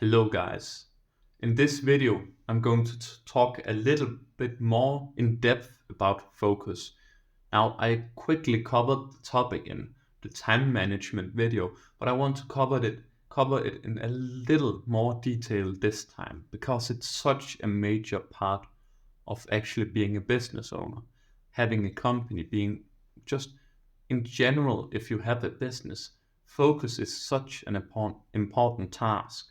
Hello guys. In this video, I'm going to talk a little bit more in depth about focus. Now, I quickly covered the topic in the time management video, but I want to cover it in a little more detail this time because it's such a major part of actually being a business owner, having a company, being just in general, if you have a business, focus is such an important task.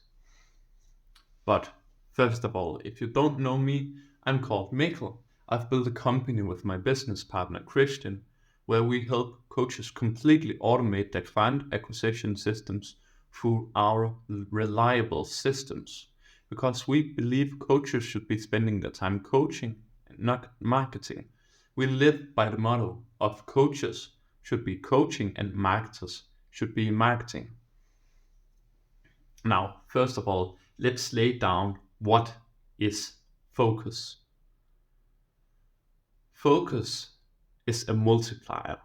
But first of all, if you don't know me, I'm called Mikkel. I've built a company with my business partner Christian, where we help coaches completely automate their client acquisition systems through our reliable systems. Because we believe coaches should be spending their time coaching and not marketing. We live by the motto of coaches should be coaching and marketers should be marketing. Now, first of all, let's lay down what is focus. Focus is a multiplier.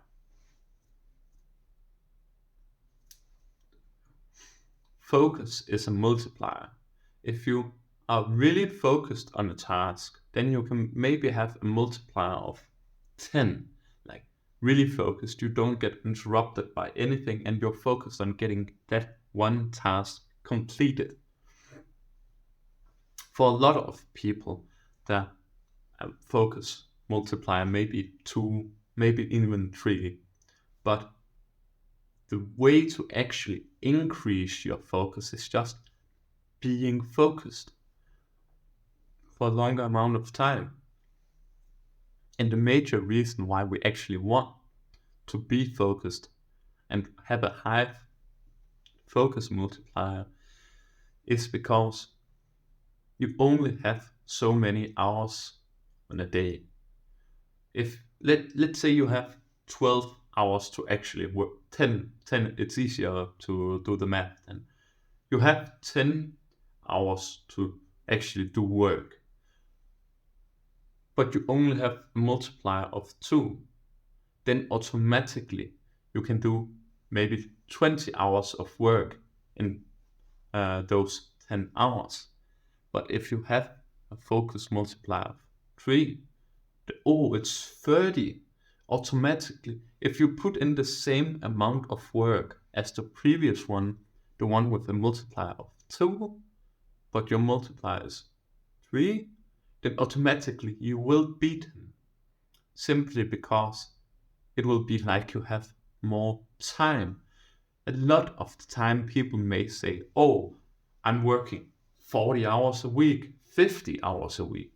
Focus is a multiplier. If you are really focused on a task, then you can maybe have a multiplier of 10. Like really focused, you don't get interrupted by anything and you're focused on getting that one task completed. For a lot of people, the focus multiplier maybe 2, maybe even 3. But the way to actually increase your focus is just being focused for a longer amount of time. And the major reason why we actually want to be focused and have a high focus multiplier is because you only have so many hours in a day. If let's say you have 12 hours to actually work, 10, it's easier to do the math then. You have 10 hours to actually do work, but you only have a multiplier of 2, then automatically you can do maybe 20 hours of work in those 10 hours. But if you have a focus multiplier of 3, it's 30 automatically. If you put in the same amount of work as the previous one, the one with a multiplier of 2, but your multiplier is 3, then automatically you will beat him. Simply because it will be like you have more time. A lot of the time people may say, oh, I'm working 40 hours a week, 50 hours a week.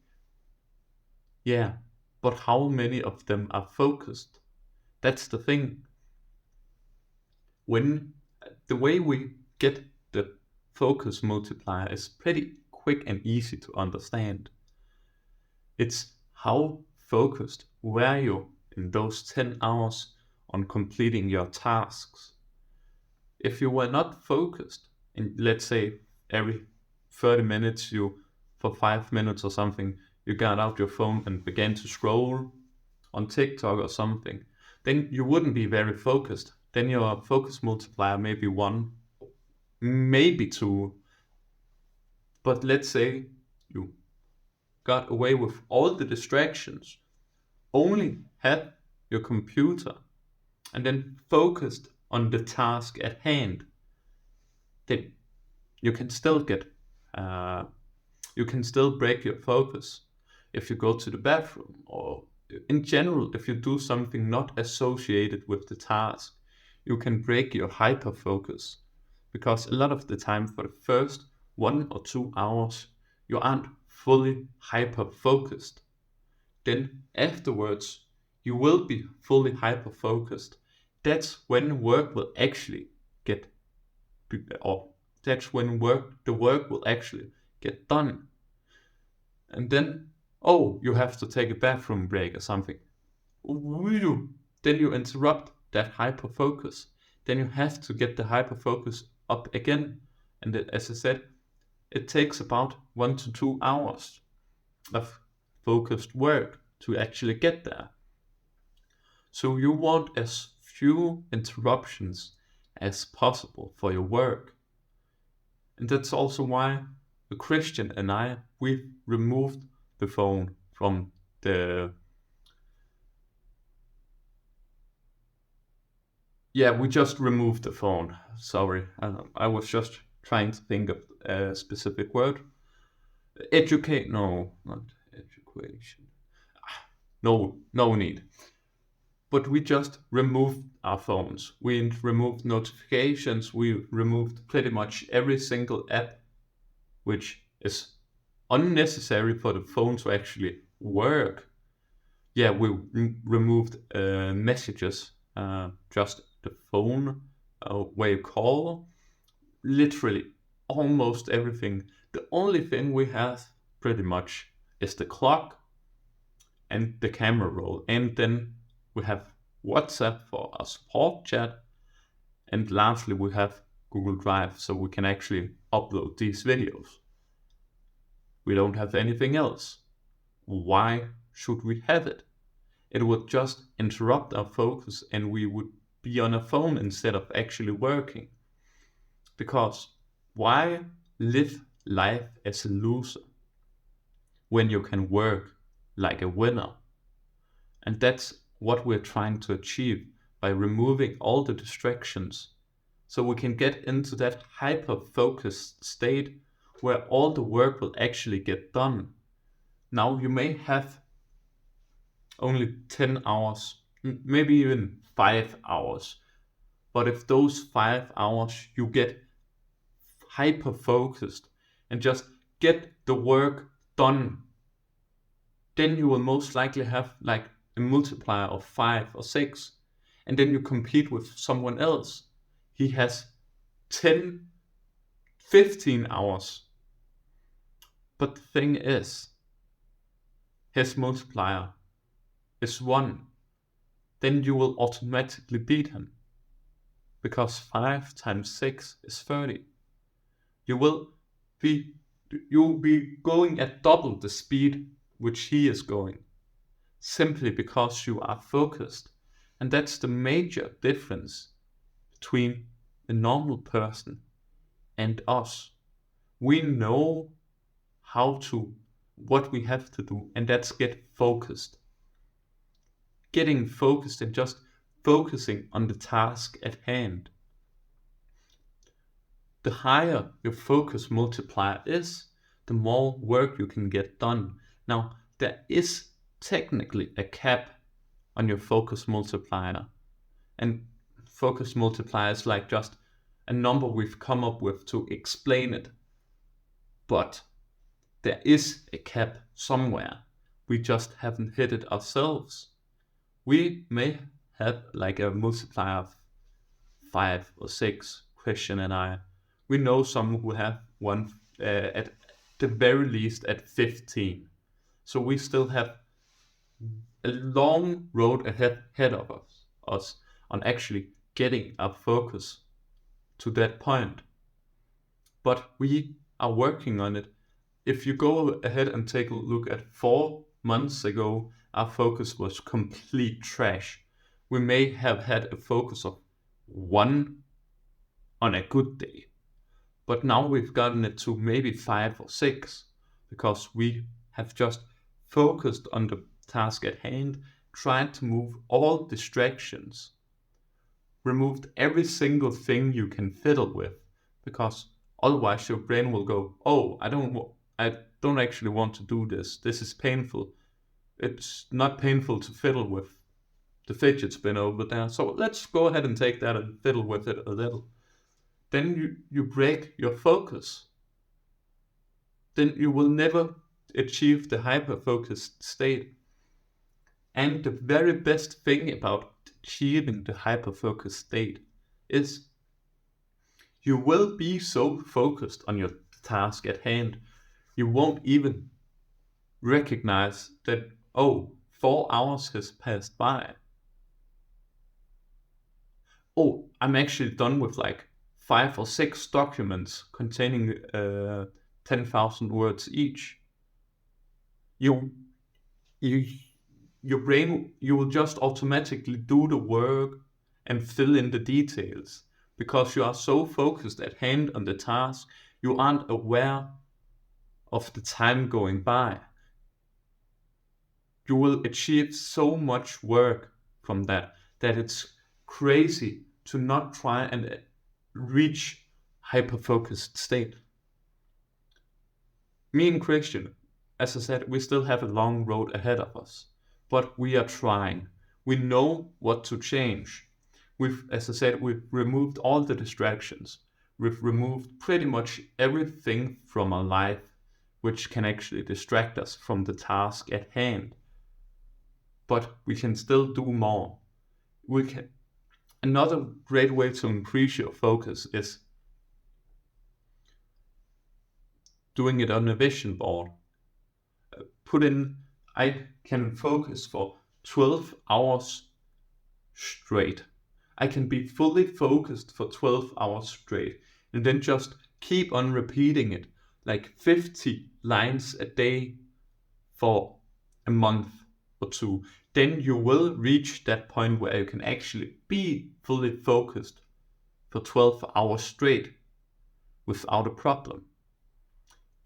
Yeah, but how many of them are focused? That's the thing. When the way we get the focus multiplier is pretty quick and easy to understand. It's how focused were you in those 10 hours on completing your tasks. If you were not focused, and let's say every 30 minutes for 5 minutes or something, you got out your phone and began to scroll on TikTok or something, then you wouldn't be very focused. Then your focus multiplier may be 1, maybe 2. But let's say you got away with all the distractions, only had your computer, and then focused on the task at hand, then you can still break your focus if you go to the bathroom, or in general, if you do something not associated with the task, you can break your hyper focus. Because a lot of the time, for the first 1 or 2 hours, you aren't fully hyper focused. Then afterwards, you will be fully hyper focused. That's when work will actually get, or that's when the work will actually get done. And then, oh, you have to take a bathroom break or something. Then you interrupt that hyper focus. Then you have to get the hyper focus up again. And as I said, it takes about 1 to 2 hours of focused work to actually get there. So you want as few interruptions as possible for your work. And that's also why Christian and I, we removed the phone from the... Yeah, we just removed the phone. Sorry, I was just trying to think of a specific word. Educate? No, not education. No need. But we just removed our phones. We removed notifications. We removed pretty much every single app which is unnecessary for the phone to actually work. Yeah, we removed messages, just the phone, where you call, literally almost everything. The only thing we have pretty much is the clock and the camera roll. And then we have WhatsApp for our support chat. And lastly, we have Google Drive, so we can actually upload these videos. We don't have anything else. Why should we have it? It would just interrupt our focus and we would be on a phone instead of actually working. Because why live life as a loser when you can work like a winner? And that's what we're trying to achieve by removing all the distractions, so we can get into that hyper-focused state where all the work will actually get done. Now you may have only 10 hours, maybe even 5 hours. But if those 5 hours you get hyper focused and just get the work done, then you will most likely have like a multiplier of 5 or 6. And then you compete with someone else. He has 10, 15 hours. But the thing is, his multiplier is 1. Then you will automatically beat him. Because 5 times 6 is 30. You'll be going at double the speed which he is going, simply because you are focused. And that's the major difference between a normal person and us. We know what we have to do, and that's get focused. Getting focused and just focusing on the task at hand. The higher your focus multiplier is, the more work you can get done. Now, there is technically a cap on your focus multiplier. And focus multiplier is like just a number we've come up with to explain it. But there is a cap somewhere. We just haven't hit it ourselves. We may have like a multiplier of 5 or 6, Christian and I. We know some who have one at the very least at 15. So we still have a long road ahead of us on actually getting our focus to that point. But we are working on it. If you go ahead and take a look at 4 months ago, our focus was complete trash. We may have had a focus of 1 on a good day. But now we've gotten it to maybe 5 or 6 because we have just focused on the task at hand, tried to move all distractions, removed every single thing you can fiddle with, because otherwise your brain will go, oh, I don't actually want to do this. This is painful. It's not painful to fiddle with the fidget spinner over there. So let's go ahead and take that and fiddle with it a little. Then you break your focus. Then you will never achieve the hyper-focused state. And the very best thing about achieving the hyper-focused state is you will be so focused on your task at hand, you won't even recognize that, 4 hours has passed by. Oh, I'm actually done with like 5 or 6 documents containing 10,000 words each. Your brain, you will just automatically do the work and fill in the details because you are so focused at hand on the task. You aren't aware of the time going by. You will achieve so much work from that it's crazy to not try and reach hyper-focused state. Me and Christian, as I said, we still have a long road ahead of us, but we are trying. We know what to change. As I said, we've removed all the distractions. We've removed pretty much everything from our life which can actually distract us from the task at hand. But we can still do more. Another great way to increase your focus is doing it on a vision board. I can focus for 12 hours straight. I can be fully focused for 12 hours straight, and then just keep on repeating it like 50 lines a day for a month or two. Then you will reach that point where you can actually be fully focused for 12 hours straight without a problem.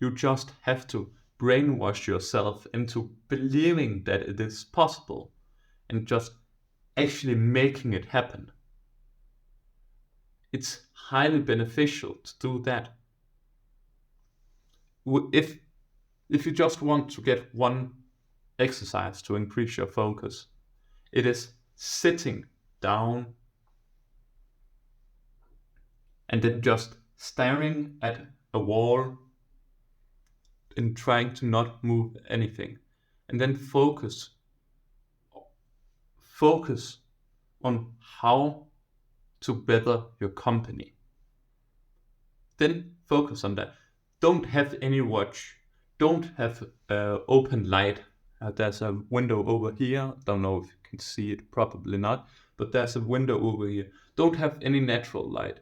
You just have to brainwash yourself into believing that it is possible and just actually making it happen. It's highly beneficial to do that. If you just want to get one exercise to increase your focus, it is sitting down and then just staring at a wall and trying to not move anything, and then focus on how to better your company. Then focus on that. Don't have any watch. Don't have open light. There's a window over here. Don't know if you can see it, probably not, but there's a window over here. Don't have any natural light.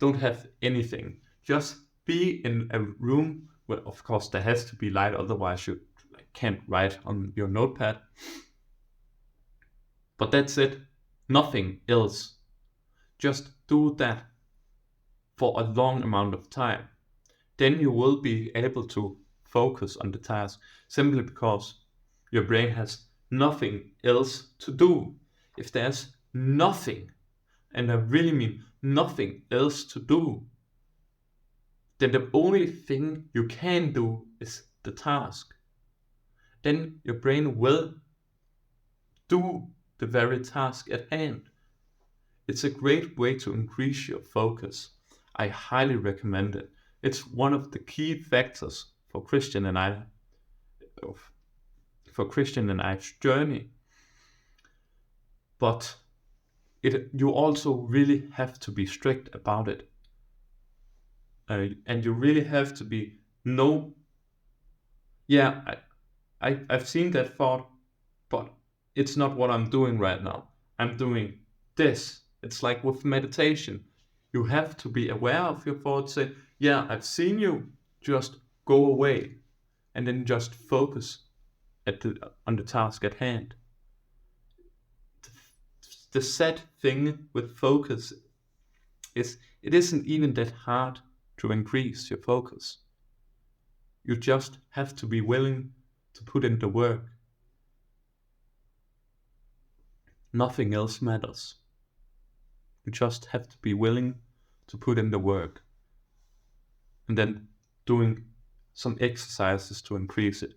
Don't have anything. Just be in a room where, of course, there has to be light, otherwise you can't write on your notepad. But that's it. Nothing else. Just do that for a long amount of time. Then you will be able to focus on the task, simply because your brain has nothing else to do. If there's nothing, and I really mean nothing else to do, then the only thing you can do is the task. Then your brain will do the very task at hand. It's a great way to increase your focus. I highly recommend it. It's one of the key factors for Christian and I's journey. But you also really have to be strict about it. And you really have to be, I've seen that thought, but it's not what I'm doing right now. I'm doing this. It's like with meditation. You have to be aware of your thoughts, say, yeah, I've seen you, just go away, and then just focus on the task at hand. The sad thing with focus is it isn't even that hard to increase your focus. You just have to be willing to put in the work. Nothing else matters. You just have to be willing to put in the work, and then doing some exercises to increase it.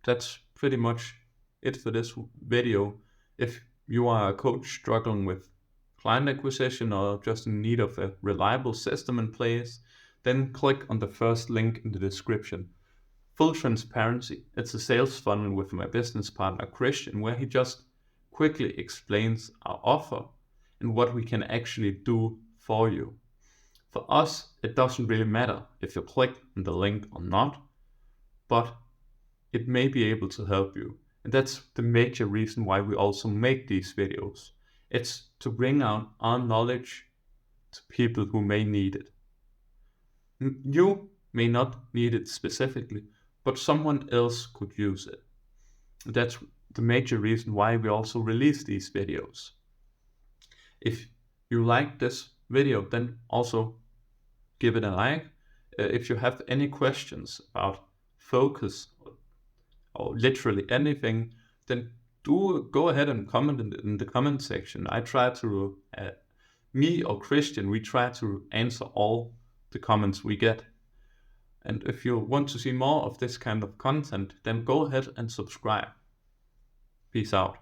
That's pretty much it for this video. If you are a coach struggling with client acquisition or just in need of a reliable system in place, then click on the first link in the description. Full transparency, it's a sales funnel with my business partner Christian, where he just quickly explains our offer and what we can actually do for you. For us, it doesn't really matter if you click on the link or not, but it may be able to help you. And that's the major reason why we also make these videos. It's to bring out our knowledge to people who may need it. You may not need it specifically, but someone else could use it. That's the major reason why we also release these videos. If you like this video, then also give it a like. If you have any questions about focus or literally anything, then do go ahead and comment in the comment section. I try to, me or Christian, we try to answer all the comments we get. And if you want to see more of this kind of content, then go ahead and subscribe. Peace out.